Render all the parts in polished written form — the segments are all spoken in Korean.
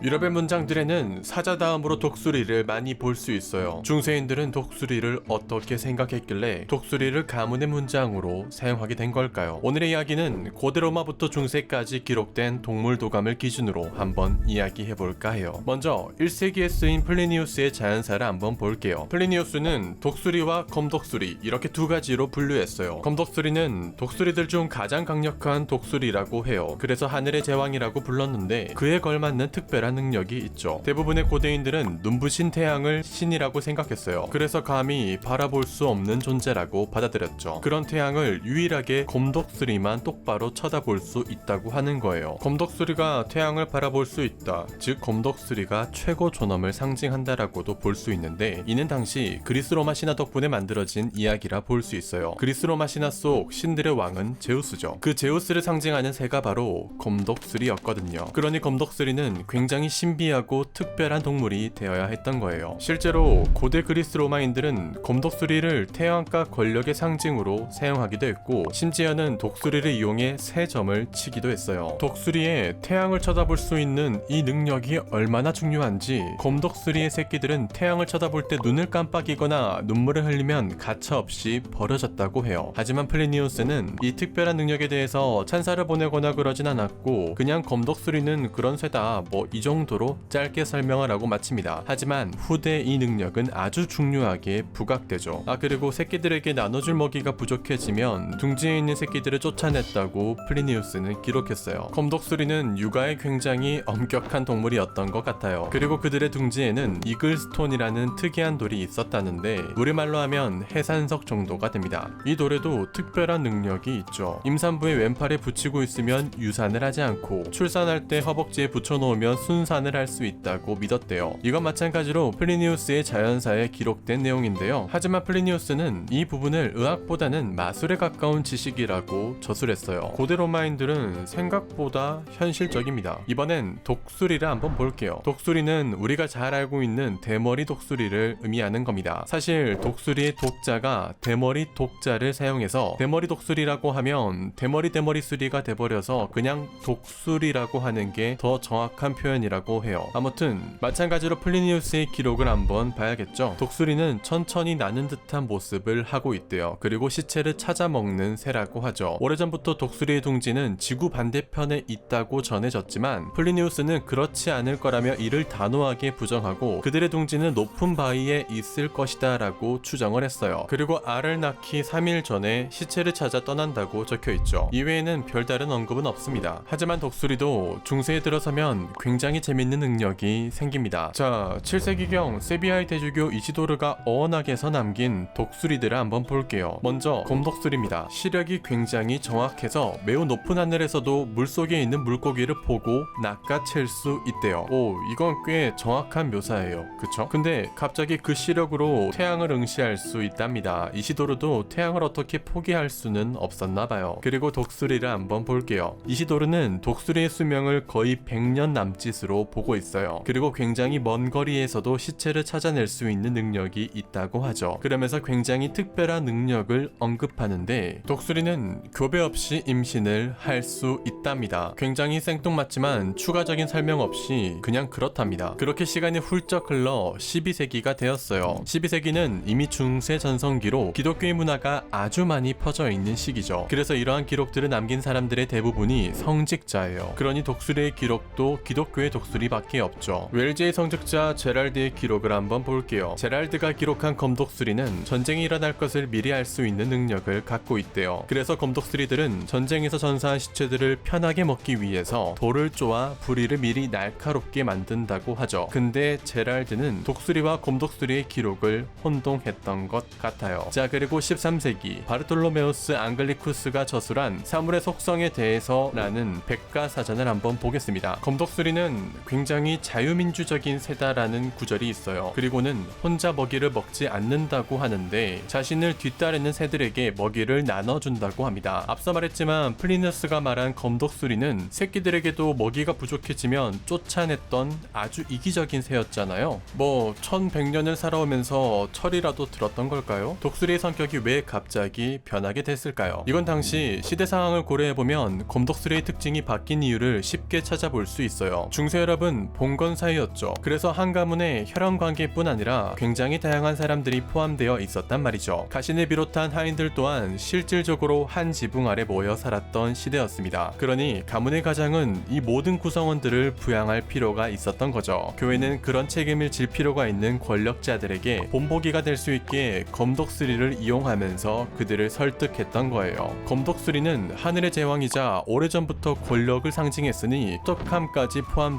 유럽의 문장들에는 사자 다음으로 독수리를 많이 볼 수 있어요. 중세인들은 독수리를 어떻게 생각했길래 독수리를 가문의 문장으로 사용하게 된 걸까요? 오늘의 이야기는 고대 로마부터 중세까지 기록된 동물 도감을 기준으로 한번 이야기해볼까 해요. 먼저 1세기에 쓰인 플리니우스의 자연사를 한번 볼게요. 플리니우스는 독수리와 검독수리 이렇게 두 가지로 분류했어요. 검독수리는 독수리들 중 가장 강력한 독수리라고 해요. 그래서 하늘의 제왕이라고 불렀는데 그에 걸맞는 특별한 능력이 있죠. 대부분의 고대인들은 눈부신 태양을 신이라고 생각했어요. 그래서 감히 바라볼 수 없는 존재라고 받아들였죠. 그런 태양을 유일하게 검독수리만 똑바로 쳐다볼 수 있다고 하는 거예요. 검독수리가 태양을 바라볼 수 있다. 즉 검독수리가 최고 존엄을 상징한다라고도 볼 수 있는데 이는 당시 그리스 로마 신화 덕분에 만들어진 이야기라 볼 수 있어요. 그리스 로마 신화 속 신들의 왕은 제우스죠. 그 제우스를 상징하는 새가 바로 검독수리였거든요. 그러니 검독수리는 굉장히 신비하고 특별한 동물이 되어야 했던 거예요. 실제로 고대 그리스 로마인들은 검독수리를 태양과 권력의 상징으로 사용하기도 했고 심지어는 독수리를 이용해 새 점을 치기도 했어요. 독수리의 태양을 쳐다볼 수 있는 이 능력이 얼마나 중요한지 검독수리의 새끼들은 태양을 쳐다볼 때 눈을 깜빡이거나 눈물을 흘리면 가차없이 버려졌다고 해요. 하지만 플리니우스는 이 특별한 능력에 대해서 찬사를 보내거나 그러진 않았고 그냥 검독수리는 그런 새다 뭐 이 정도로 짧게 설명을 하고 마칩니다. 하지만 후대 이 능력은 아주 중요하게 부각되죠. 그리고 새끼들에게 나눠줄 먹이가 부족해지면 둥지에 있는 새끼들을 쫓아냈다고 플리니우스는 기록했어요. 검독수리는 육아에 굉장히 엄격한 동물이었던 것 같아요. 그리고 그들의 둥지에는 이글스톤이라는 특이한 돌이 있었다는데 우리말로 하면 해산석 정도가 됩니다. 이 돌에도 특별한 능력이 있죠. 임산부의 왼팔에 붙이고 있으면 유산을 하지 않고 출산할 때 허벅지에 붙여놓으면 순산을 할 수 있다고 믿었대요. 이건 마찬가지로 플리니우스의 자연사에 기록된 내용인데요. 하지만 플리니우스는 이 부분을 의학보다는 마술에 가까운 지식이라고 저술했어요. 고대 로마인들은 생각보다 현실적입니다. 이번엔 독수리를 한번 볼게요. 독수리는 우리가 잘 알고 있는 대머리 독수리를 의미하는 겁니다. 사실 독수리의 독자가 대머리 독자를 사용해서 대머리 독수리라고 하면 대머리 수리가 돼버려서 그냥 독수리라고 하는 게 더 정확한 표현이라고 해요. 아무튼 마찬가지로 플리니우스의 기록을 한번 봐야겠죠. 독수리는 천천히 나는 듯한 모습을 하고 있대요. 그리고 시체를 찾아 먹는 새라고 하죠. 오래전부터 독수리의 둥지는 지구 반대편에 있다고 전해졌지만 플리니우스는 그렇지 않을 거라며 이를 단호하게 부정하고 그들의 둥지는 높은 바위에 있을 것이다 라고 추정을 했어요. 그리고 알을 낳기 3일 전에 시체를 찾아 떠난다고 적혀있죠. 이외에는 별다른 언급은 없습니다. 하지만 독수리도 중세에 들어서면 굉장히 재밌는 능력이 생깁니다. 자, 7세기경 세비야의 대주교 이시도르가 어원학에서 남긴 독수리들을 한번 볼게요. 먼저 검독수리입니다. 시력이 굉장히 정확해서 매우 높은 하늘에서도 물속에 있는 물고기를 보고 낚아챌 수 있대요. 오, 이건 꽤 정확한 묘사예요. 그쵸? 근데 갑자기 그 시력으로 태양을 응시할 수 있답니다. 이시도르도 태양을 어떻게 포기할 수는 없었나봐요. 그리고 독수리를 한번 볼게요. 이시도르는 독수리의 수명을 거의 100년 남짓으로 보고 있어요. 그리고 굉장히 먼 거리에서도 시체를 찾아낼 수 있는 능력이 있다고 하죠. 그러면서 굉장히 특별한 능력을 언급하는데 독수리는 교배 없이 임신을 할 수 있답니다. 굉장히 생뚱맞지만 추가적인 설명 없이 그냥 그렇답니다. 그렇게 시간이 훌쩍 흘러 12세기가 되었어요. 12세기는 이미 중세 전성기로 기독교의 문화가 아주 많이 퍼져 있는 시기죠. 그래서 이러한 기록들을 남긴 사람들의 대부분이 성직자예요. 그러니 독수리의 기록도 기독교의 독수리밖에 없죠. 웰즈의 성직자 제랄드의 기록을 한번 볼게요. 제랄드가 기록한 검독수리는 전쟁이 일어날 것을 미리 알 수 있는 능력을 갖고 있대요. 그래서 검독수리들은 전쟁에서 전사한 시체들을 편하게 먹기 위해서 돌을 쪼아 부리를 미리 날카롭게 만든다고 하죠. 근데 제랄드는 독수리와 검독수리의 기록을 혼동했던 것 같아요. 자, 그리고 13세기 바르톨로메우스 앙글리쿠스가 저술한 사물의 속성에 대해서라는 백과사전을 한번 보겠습니다. 검독수리는 굉장히 자유민주적인 새다라는 구절이 있어요. 그리고는 혼자 먹이를 먹지 않는다고 하는데 자신을 뒤따르는 새들에게 먹이를 나눠준다고 합니다. 앞서 말했지만 플리누스가 말한 검독수리는 새끼들에게도 먹이가 부족해지면 쫓아냈던 아주 이기적인 새였잖아요. 뭐 1100년을 살아오면서 철이라도 들었던 걸까요? 독수리의 성격이 왜 갑자기 변하게 됐을까요? 이건 당시 시대 상황을 고려해보면 검독수리의 특징이 바뀐 이유를 쉽게 찾아볼 수 있어요. 중세 유럽은 봉건 사회였죠. 그래서 한 가문에 혈연 관계뿐 아니라 굉장히 다양한 사람들이 포함되어 있었단 말이죠. 가신을 비롯한 하인들 또한 실질적으로 한 지붕 아래 모여 살았던 시대였습니다. 그러니 가문의 가장은 이 모든 구성원들을 부양할 필요가 있었던 거죠. 교회는 그런 책임을 질 필요가 있는 권력자들에게 본보기가 될 수 있게 검독수리를 이용하면서 그들을 설득했던 거예요. 검독수리는 하늘의 제왕이자 오래전부터 권력을 상징했으니 똑똑함까지 포함되면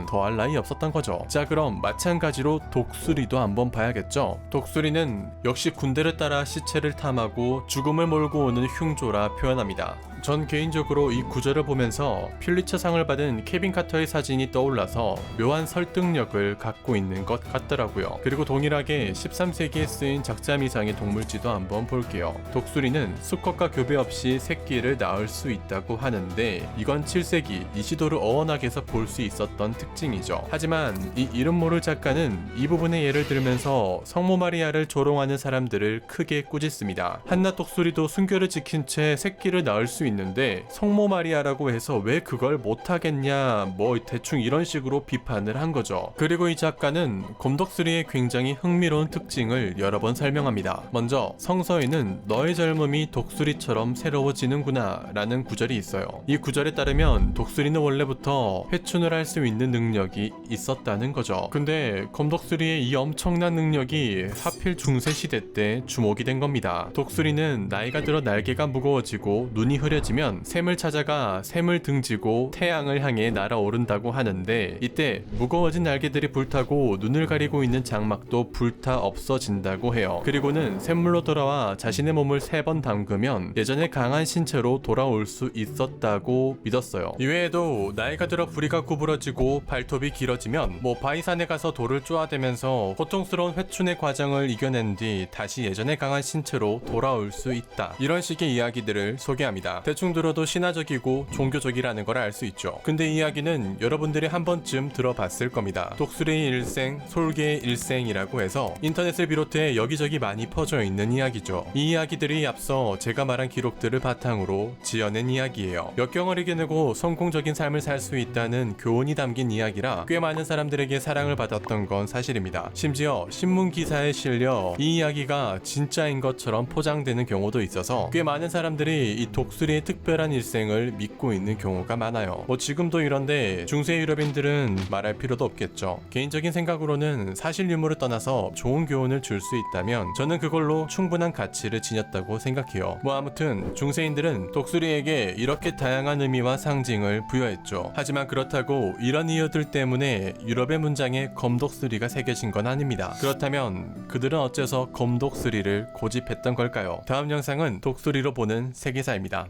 더할 나위 없었던 거죠. 자, 그럼 마찬가지로 독수리도 한번 봐야겠죠. 독수리는 역시 군대를 따라 시체를 탐하고 죽음을 몰고 오는 흉조라 표현합니다. 전 개인적으로 이 구절을 보면서 퓰리처상을 받은 케빈 카터의 사진이 떠올라서 묘한 설득력을 갖고 있는 것 같더라고요. 그리고 동일하게 13세기에 쓰인 작자미상의 동물지도 한번 볼게요. 독수리는 수컷과 교배 없이 새끼를 낳을 수 있다고 하는데 이건 7세기 이시도르 어원학에서 볼 수 있었던 특징이죠. 하지만 이 이름 모를 작가는 이 부분의 예를 들면서 성모 마리아를 조롱하는 사람들을 크게 꾸짖습니다. 한낱 독수리도 순결을 지킨 채 새끼를 낳을 수 있는데 성모 마리아라고 해서 왜 그걸 못하겠냐, 뭐 대충 이런 식으로 비판을 한 거죠. 그리고 이 작가는 검독수리의 굉장히 흥미로운 특징을 여러 번 설명합니다. 먼저 성서에는 너의 젊음이 독수리처럼 새로워지는구나 라는 구절이 있어요. 이 구절에 따르면 독수리는 원래부터 회춘을 할 수 있는 능력이 있었다는 거죠. 근데 검독수리의 이 엄청난 능력이 하필 중세시대 때 주목이 된 겁니다. 독수리는 나이가 들어 날개가 무거워지고 눈이 흐려지면 샘을 찾아가 샘을 등지고 태양을 향해 날아오른다고 하는데 이때 무거워진 날개들이 불타고 눈을 가리고 있는 장막도 불타 없어진다고 해요. 그리고는 샘물로 돌아와 자신의 몸을 3번 담그면 예전에 강한 신체로 돌아올 수 있었다고 믿었어요. 이외에도 나이가 들어 부리가 구부러지고 발톱이 길어지면 바위산에 가서 돌을 쪼아대면서 고통스러운 회춘의 과정을 이겨낸 뒤 다시 예전에 강한 신체로 돌아올 수 있다. 이런 식의 이야기들을 소개합니다. 대충 들어도 신화적이고 종교적이라는 걸 알 수 있죠. 근데 이 이야기는 여러분들이 한 번쯤 들어봤을 겁니다. 독수리의 일생, 솔개의 일생이라고 해서 인터넷을 비롯해 여기저기 많이 퍼져 있는 이야기죠. 이 이야기들이 앞서 제가 말한 기록들을 바탕으로 지어낸 이야기예요. 역경을 이겨내고 성공적인 삶을 살 수 있다는 교훈이 담긴 이야기라 꽤 많은 사람들에게 사랑을 받았던 건 사실입니다. 심지어 신문 기사에 실려 이 이야기가 진짜인 것처럼 포장되는 경우도 있어서 꽤 많은 사람들이 이 독수리의 특별한 일생을 믿고 있는 경우가 많아요. 지금도 이런데 중세 유럽인들은 말할 필요도 없겠죠. 개인적인 생각으로는 사실 유무를 떠나서 좋은 교훈을 줄 수 있다면 저는 그걸로 충분한 가치를 지녔다고 생각해요. 아무튼 중세인들은 독수리에게 이렇게 다양한 의미와 상징을 부여했죠. 하지만 그렇다고 이런 이유들 때문에 유럽의 문장에 검독수리가 새겨진 건 아닙니다. 그렇다면 그들은 어째서 검독수리를 고집했던 걸까요? 다음 영상은 독수리로 보는 세계사입니다.